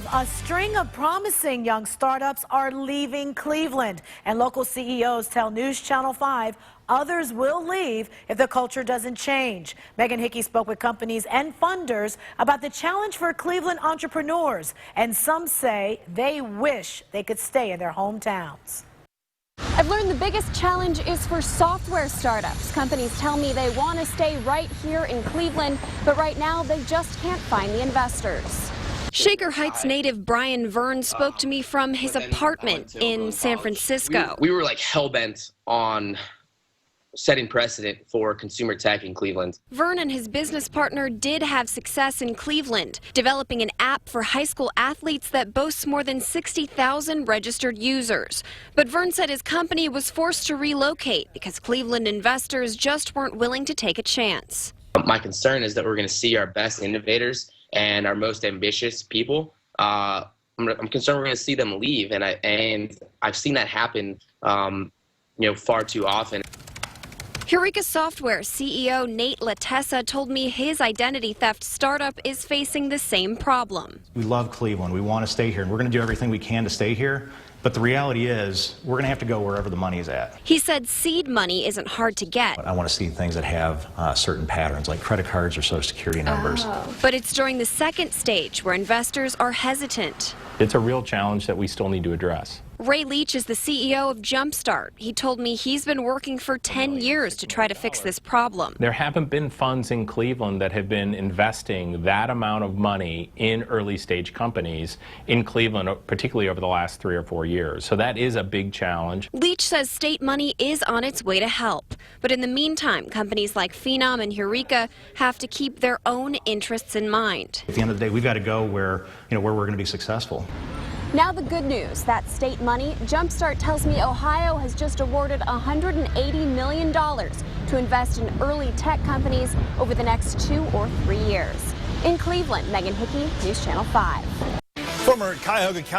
5, a string of promising young startups are leaving Cleveland, and local CEOs tell NewsChannel5 others will leave if the culture doesn't change. Megan Hickey spoke with companies and funders about the challenge for Cleveland entrepreneurs, and some say they wish they could stay in their hometowns. I've learned the biggest challenge is for software startups. Companies tell me they want to stay right here in Cleveland, but right now they just can't find the investors. Shaker Heights native Brian Vern spoke to me from his apartment in San Francisco. We were like hell-bent on setting precedent for consumer tech in Cleveland. Vern and his business partner did have success in Cleveland, developing an app for high school athletes that boasts more than 60,000 registered users. But Vern said his company was forced to relocate because Cleveland investors just weren't willing to take a chance. My concern is that we're going to see our best innovators and our most ambitious people. I'm concerned we're going to see them leave, and I've seen that happen, far too often. Eureka Software CEO Nate Latessa told me his identity theft startup is facing the same problem. We love Cleveland. We want to stay here, and we're going to do everything we can to stay here. But the reality is, we're going to have to go wherever the money is at. He said seed money isn't hard to get. I want to see things that have certain patterns, like credit cards or Social Security numbers. But it's during the second stage where investors are hesitant. It's a real challenge that we still need to address. Ray Leach is the CEO of Jumpstart. He told me he's been working for 10 years to try to fix this problem. There haven't been funds in Cleveland that have been investing that amount of money in early stage companies in Cleveland, particularly over the last 3 or 4 years. So that is a big challenge. Leach says state money is on its way to help. But in the meantime, companies like Phenom and Eureka have to keep their own interests in mind. At the end of the day, we've got to go where we're going to be successful. Now the good news, that state money. Jumpstart tells me Ohio has just awarded $180 million to invest in early tech companies over the next 2 or 3 years. In Cleveland, Megan Hickey, News Channel 5. Former Cuyahoga County